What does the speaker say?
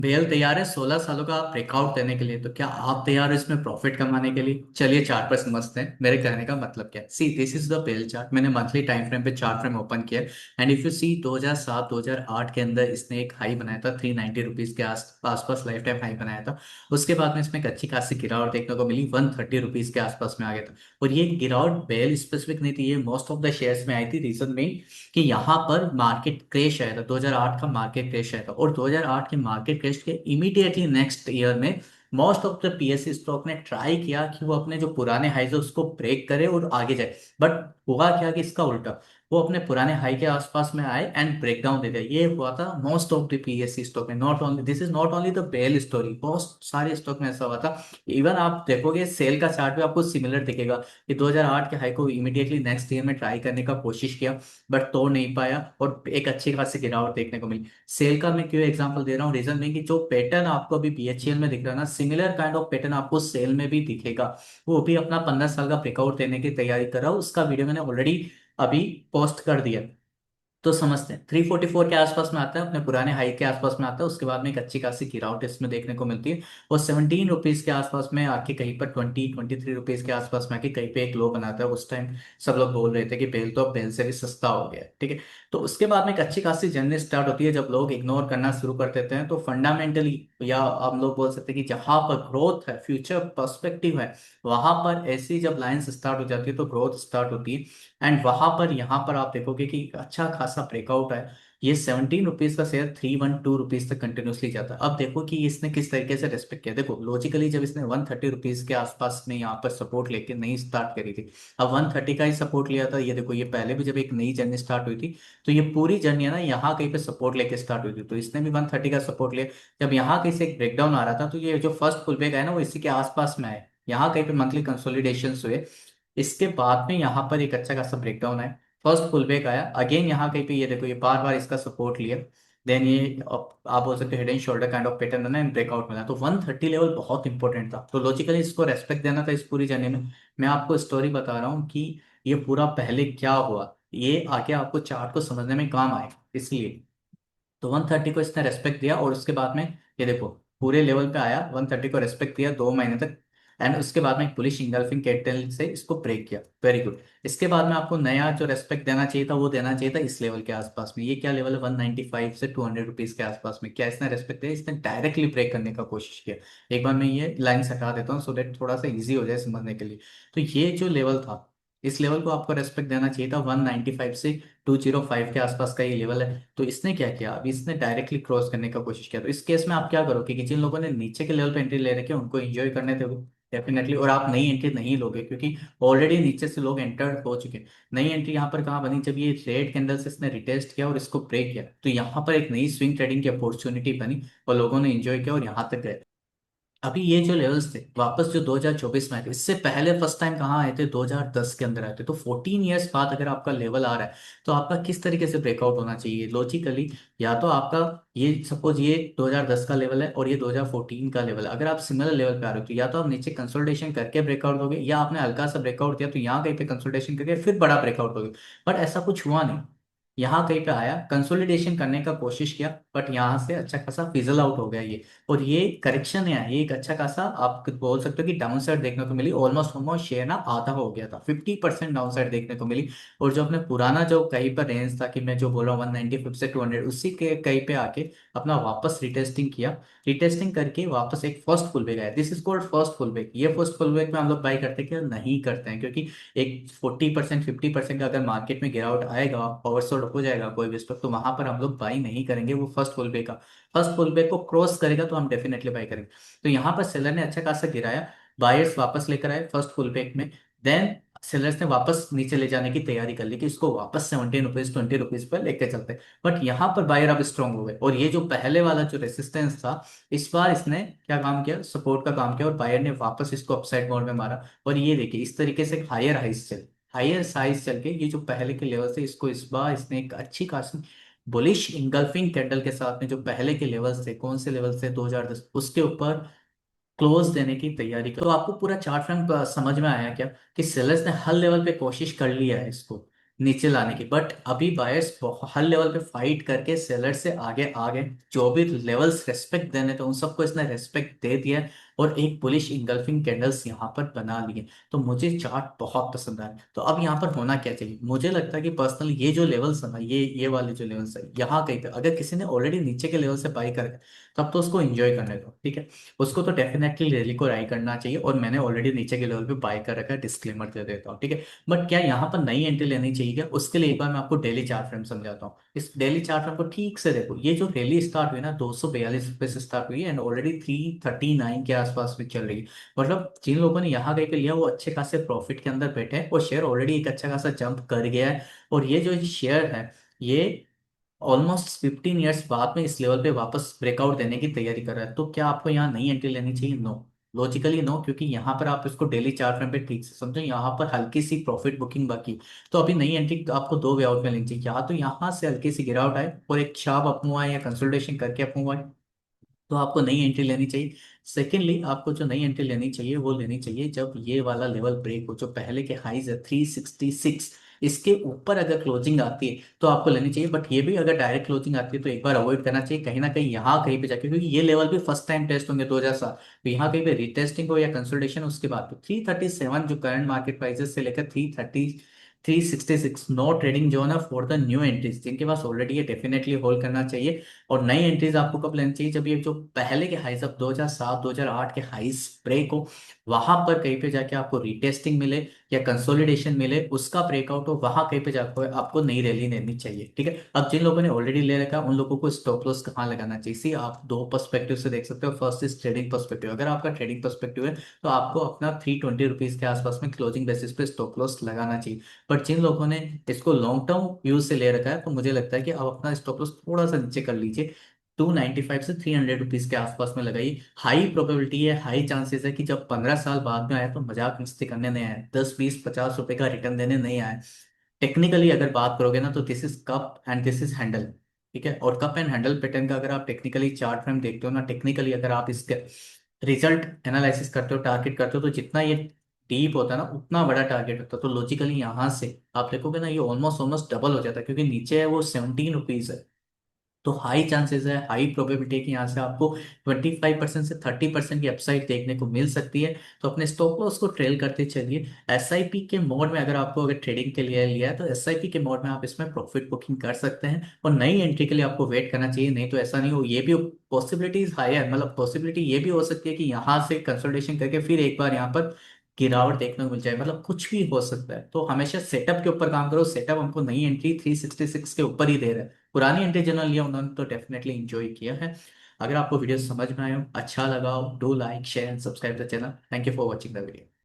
भेल तैयार है 16 सालों का ब्रेकआउट देने के लिए। तो क्या आप तैयार हो इसमें प्रॉफिट कमाने के लिए? चलिए चार्ट पर समझते हैं मेरे कहने का मतलब क्या है। See this is the bell chart. मैंने मंथली टाइम फ्रेम पे चार्ट फ्रेम ओपन किया। एंड इफ यू सी 2007 2008 के अंदर इसने एक हाई बनाया था 390 रुपीज के आसपास लाइफ टाइम हाई बनाया था। उसके बाद में इसमें एक अच्छी खासी गिरावट देखने को मिली, 130 रुपीज के आसपास में आ गया था। और ये गिरावट बेल स्पेसिफिक नहीं थी, ये मोस्ट ऑफ द शेयर्स में आई थी। रीजन में कि यहाँ पर मार्केट क्रेश आया था, 2008 का मार्केट क्रेश आया था। और 2008 के मार्केट क्रेश के इमीडिएटली नेक्स्ट ईयर में most of the PSC stock ने ट्राई किया कि वो अपने जो पुराने हाइज है उसको ब्रेक करे और आगे जाए। बट हुआ क्या कि इसका उल्टा, वो अपने पुराने हाई के आसपास में आए एंड ब्रेक डाउन दे दिया। ये हुआ था most of the PSC stock में। Not only this is not only the bell story, बहुत सारे स्टॉक में ऐसा हुआ था। इवन आप देखोगे सेल का चार्ट भी आपको सिमिलर दिखेगा कि 2008 के हाई को इमीडिएटली नेक्स्ट ईयर में ट्राई करने का कोशिश किया, बट तोड़ नहीं पाया और एक अच्छी खासी गिरावट देखने को मिली। सेल का मैं क्यों एग्जांपल दे रहा हूँ, रीजन में कि जो पैटर्न आपको अभी बीएचईएल में दिख रहा है ना, सिमिलर काइंड ऑफ पैटर्न आपको सेल में भी दिखेगा। वो भी अपना 15 साल का ब्रेकआउट देने की तैयारी कर रहा हूँ, उसका वीडियो मैंने ऑलरेडी अभी पोस्ट कर दिया। तो समझते हैं 344 के आसपास में आता है, अपने पुराने हाई के आसपास में आता है। उसके बाद में एक अच्छी खासी गिरावट इसमें देखने को मिलती है। और 17 रुपीज के आसपास में आके कहीं पर 23 रुपीज के आसपास में आके कहीं पे एक लो बनाता है। उस टाइम सब लोग बोल रहे थे कि बेल तो अब बेल से भी सस्ता हो गया है, ठीक है। तो उसके बाद में एक अच्छी खासी जर्नी स्टार्ट होती है जब लोग इग्नोर करना शुरू कर देते हैं। तो फंडामेंटली या हम लोग बोल सकते हैं कि जहां पर ग्रोथ है, फ्यूचर पर्सपेक्टिव है, वहां पर ऐसी जब लाइंस स्टार्ट हो जाती है तो ग्रोथ स्टार्ट होती है। एंड वहां पर यहाँ पर आप देखोगे कि अच्छा खासा ब्रेकआउट है। ये 17 रुपीज का शेयर 312 रुपीज तक कंटिन्यूसली जाता है। अब देखो कि इसने किस तरीके से रेस्पेक्ट किया। देखो लॉजिकली जब इसने 130 रुपीज के आसपास में यहाँ पर सपोर्ट लेके नहीं स्टार्ट करी थी, अब 130 का ही सपोर्ट लिया था। ये देखो, ये पहले भी जब एक नई जर्नी स्टार्ट हुई थी तो ये पूरी जर्नी है ना यहाँ कहीं पे सपोर्ट लेके स्टार्ट हुई थी, तो इसने भी 130 का सपोर्ट लिया। जब यहाँ कहीं से एक ब्रेकडाउन आ रहा था तो ये जो फर्स्ट पुल बैक है ना वो इसी के आसपास में आए, यहाँ कहीं पे मंथली कंसोलिडेशन हुए। इसके बाद में यहाँ पर एक अच्छा खासा ब्रेकडाउन है, फर्स्ट पुल बैक आया अगेन यहाँ कहीं पे। ये देखो ये बार बार इसका सपोर्ट लिया। देन ये आप बोल सकते हो head and shoulder kind of pattern है ना, ब्रेकआउट मिला। तो 130 लेवल बहुत इंपॉर्टेंट था, तो लॉजिकली इसको रेस्पेक्ट देना था इस पूरी जर्नी में। मैं आपको स्टोरी बता रहा हूँ कि ये पूरा पहले क्या हुआ, ये आगे आपको चार्ट को समझने में काम आए इसलिए। तो 130 को इसने रेस्पेक्ट दिया और उसके बाद में ये देखो पूरे लेवल पे आया, 130 को रेस्पेक्ट दिया 2 महीने तक। एंड उसके बाद में एक पुलिश इंगल्फिंग कैंडल से इसको ब्रेक किया, वेरी गुड। इसके बाद में आपको नया जो रेस्पेक्ट देना चाहिए था वो देना चाहिए था इस लेवल के आसपास में। ये क्या लेवल है, 195 से 200 रुपीज के आसपास में। क्या इसने रेस्पेक्ट दिया? इसने डायरेक्टली ब्रेक करने का कोशिश किया। एक बार मैं ये लाइन हटा देता हूँ सो दैट थोड़ा सा इजी हो जाए समझने के लिए। तो ये जो लेवल था, इस लेवल को आपको रेस्पेक्ट देना चाहिए था। 195 से 205 के आसपास का ये लेवल है। तो इसने क्या किया, अभी इसने डायरेक्टली क्रॉस करने का कोशिश किया। तो इस केस में आप क्या करोगे कि जिन लोगों ने नीचे के लेवल पे एंट्री ले रखे हैं उनको एंजॉय करने दोगे डेफिनेटली, और आप नई एंट्री नहीं लोगे क्योंकि ऑलरेडी नीचे से लोग एंटर हो चुके हैं। नई एंट्री यहाँ पर कहाँ बनी, जब ये रेड कैंडल से इसने रिटेस्ट किया और इसको ब्रेक किया तो यहाँ पर एक नई स्विंग ट्रेडिंग की अपॉर्चुनिटी बनी और लोगों ने एंजॉय किया और यहाँ तक गए। अभी ये जो लेवल्स थे वापस जो 2024 में आए थे, इससे पहले फर्स्ट टाइम कहाँ आए थे, 2010 के अंदर आए थे। तो 14 ईयर्स बाद अगर आपका लेवल आ रहा है तो आपका किस तरीके से ब्रेकआउट होना चाहिए लॉजिकली। या तो आपका ये सपोज ये 2010 का लेवल है और ये 2014 का लेवल है, अगर आप सिमिलर लेवल पे आ रहे हो तो या तो आप नीचे कंसोलिडेशन करके ब्रेकआउट दोगे, या आपने हल्का सा ब्रेकआउट दिया तो यहाँ कहीं पे कंसोलिडेशन करके फिर बड़ा ब्रेकआउट दोगे। बट ऐसा कुछ हुआ नहीं, यहाँ कहीं पे आया कंसोलिडेशन करने का कोशिश किया बट यहाँ से अच्छा खासा फिजल आउट हो गया ये। और ये करेक्शन है, ये एक अच्छा खासा आप बोल सकते हो कि डाउन साइड देखने को मिली। ऑलमोस्ट ऑलमोस्ट शेयर ना आधा हो गया था, 50% डाउन साइड देखने को मिली। और जो अपने पुराना जो कहीं पर रेंज था कि मैं जो बोल रहा हूँ 195 से 200, उसी के कहीं पे आके अपना वापस रिटेस्टिंग किया। रिटेस्टिंग करके वापस एक फर्स्ट पुल बैक आया, this is called first pull back. ये फर्स्ट पुल बैक में हम लोग बाई करते हैं क्या, नहीं करते हैं, क्योंकि एक 40% 50% का अगर मार्केट में गिरावट आएगा, ओवरसोल्ड हो जाएगा कोई भी स्टॉक, तो वहां पर हम लोग बाई नहीं करेंगे वो फर्स्ट पुल बैक का। फर्स्ट पुल बैक को क्रॉस करेगा तो हम डेफिनेटली बाई करेंगे। तो यहाँ पर सेलर ने अच्छा खासा गिराया, बायर्स वापस लेकर आए फर्स्ट पुल बैक में। देन सेलर्स ने वापस नीचे ले जाने की तैयारी कर ली कि इसको वापस 17 रुपीज 20 रुपीज पर लेके चलते हैं। बट यहाँ पर बायर अब स्ट्रांग हो गए और ये जो पहले वाला जो रेसिस्टेंस था, इस बार इसने क्या काम किया, सपोर्ट का काम किया और बायर ने वापस इसको अपसाइड मोड में मारा। और ये देखिए इस तरीके से हायर साइज चल के ये जो पहले के लेवल से, इसको इस बार इसने एक अच्छी खासी बुलिश इंगल्फिंग कैंडल के साथ में जो पहले के लेवल्स थे, कौन से लेवल से, 2010, उसके ऊपर क्लोज देने की तैयारी कर। तो आपको पूरा चार्ट फ्रेम समझ में आया क्या कि सेलर्स ने हर लेवल पे कोशिश कर लिया है इसको नीचे लाने की। बट अभी बायर्स हर लेवल पे फाइट करके सेलर से आगे आ गए। जो भी लेवल्स रेस्पेक्ट देने थे उन सबको इसने रेस्पेक्ट दे दिया है, और एक बुलिश इंगल्फिंग कैंडल्स यहाँ पर बना लिए। तो मुझे चार्ट बहुत पसंद आया। तो अब यहाँ पर होना क्या चाहिए, मुझे लगता है कि पर्सनली ये जो लेवल्स है ना, ये वाले जो लेवल्स है, यहाँ कहीं पे अगर किसी ने ऑलरेडी नीचे के लेवल से बाई कर तब तो उसको एंजॉय करने दो, ठीक है। उसको तो डेफिनेटली रैली को राई करना चाहिए, और मैंने ऑलरेडी नीचे के लेवल पे बाई कर रखा है, डिस्क्लेमर दे देता हूँ, ठीक है। बट क्या यहाँ पर नई एंट्री लेनी चाहिए क्या, उसके लिए एक बार मैं आपको डेली चार्ट फ्रेम समझाता हूँ। इस डेली चार्ट फ्रेम को ठीक से देखो। ये जो रैली स्टार्ट हुई ना, 242 रुपये से स्टार्ट हुई है, एंड ऑलरेडी 339 के आसपास में चल रही है। मतलब जिन लोगों ने यहाँ कहीं पे लिया वो अच्छे खासे प्रॉफिट के अंदर बैठे हैं, और शेयर ऑलरेडी एक अच्छा खासा जंप कर गया है। और ये जो शेयर है, ये ऑलमोस्ट 15 ईयर्स बाद में इस लेवल पे वापस ब्रेकआउट देने की तैयारी कर रहा है। तो क्या आपको यहाँ नई एंट्री लेनी चाहिए? नो, लॉजिकली नो, क्योंकि यहाँ पर आप इसको डेली चार्ट फ्रेम पे ठीक से समझो, यहाँ पर हल्की सी प्रॉफिट बुकिंग बाकी। तो अभी नई एंट्री आपको दो वे आउट में लेनी चाहिए, या तो यहाँ से हल्की सी गिरावट आए और एक शार्प अप मूव आए, या कंसोलिडेशन करके अप मूव आए, तो आपको नई एंट्री लेनी चाहिए। सेकेंडली, आपको जो नई एंट्री लेनी चाहिए वो लेनी चाहिए जब ये वाला लेवल ब्रेक हो, जो पहले के हाईज है 366, इसके ऊपर अगर क्लोजिंग आती है तो आपको लेनी चाहिए। बट ये भी अगर डायरेक्ट क्लोजिंग आती है तो एक बार अवॉइड करना चाहिए, कहीं ना कहीं यहाँ कहीं पे जाके, क्योंकि ये लेवल भी फर्स्ट टाइम टेस्ट होंगे 2007। तो यहाँ कहीं पे रिटेस्टिंग हो या कंसोलिडेशन, उसके बाद तो 337 जो करंट मार्केट प्राइसेस से लेकर 366 नो ट्रेडिंग जोन है फॉर द न्यू एंट्रीज, जिनके पास ऑलरेडी है डेफिनेटली होल्ड करना चाहिए। और नई एंट्रीज आपको कब लेनी चाहिए, जब ये जो पहले के हाइस अब 2007 2008 के हाइस ब्रेक हो, वहां पर कहीं पे जाके आपको रिटेस्टिंग मिले या कंसोलिडेशन मिले, उसका ब्रेकआउट हो, वहां कहीं पे जाकर आपको नई रैली लेनी चाहिए, ठीक है। अब जिन लोगों ने ऑलरेडी ले रखा है उन लोगों को स्टॉप लॉस कहाँ लगाना चाहिए, सी आप दो पर्सपेक्टिव से देख सकते हो। First is trading perspective. अगर आपका ट्रेडिंग पर्सपेक्टिव है तो आपको अपना 320 रुपीज के आसपास में क्लोजिंग बेसिस पे स्टॉप लॉस लगाना चाहिए। बट जिन लोगों ने इसको लॉन्ग टर्म व्यू से ले रखा है, तो मुझे लगता है कि आप अपना स्टॉप लॉस थोड़ा सा नीचे कर लीजिए। 295 से 300 रुपीज के आसपास में लगाइए। हाई प्रोबेबिलिटी है, हाई चांसेस है कि जब 15 साल बाद में आया तो मजाक मस्ती करने नहीं आया, 10 20 50 रुपए का रिटर्न देने नहीं आया। टेक्निकली अगर बात करोगे ना, तो this is cup and this is handle, ठीक है। और कप एंड हैंडल पैटर्न का अगर आप टेक्निकली चार्ट फ्रेम देखते हो ना, टेक्निकली अगर आप इसके रिजल्ट एनालिसिस करते हो, टारगेट करते हो, तो जितना ये डीप होता है ना उतना बड़ा टारगेट होता है। तो लॉजिकली यहाँ से आप देखोगे ना, ये ऑलमोस्ट ऑलमोस्ट डबल हो जाता है, क्योंकि नीचे है वो 17 रुपीज है। तो हाई चांसेस है, हाई प्रोबेबिलिटी है कि यहाँ से आपको 25% से 30% की अपसाइड देखने को मिल सकती है। तो अपने स्टॉप लॉस को ट्रेल करते चलिए। एसआईपी के मोड में अगर आपको अगर ट्रेडिंग के लिए लिया है तो एसआईपी के मोड में आप इसमें प्रॉफिट बुकिंग कर सकते हैं, और नई एंट्री के लिए आपको वेट करना चाहिए। नहीं तो ऐसा नहीं हो, ये भी पॉसिबिलिटीज हाई है, मतलब पॉसिबिलिटी ये भी हो सकती है कि यहाँ से कंसल्टेशन करके फिर एक बार यहाँ पर गिरावट देखने को मिल जाए, मतलब कुछ भी हो सकता है। तो हमेशा सेटअप के ऊपर काम करो। सेटअप हमको नई एंट्री 366 के ऊपर ही दे रहा है। पुरानी एंट्री जिन्होंने लिया उन्होंने तो डेफिनेटली एंजॉय किया है। अगर आपको वीडियो समझ में आया हो, अच्छा लगा हो, do like share and subscribe the channel. Thank you for watching the video.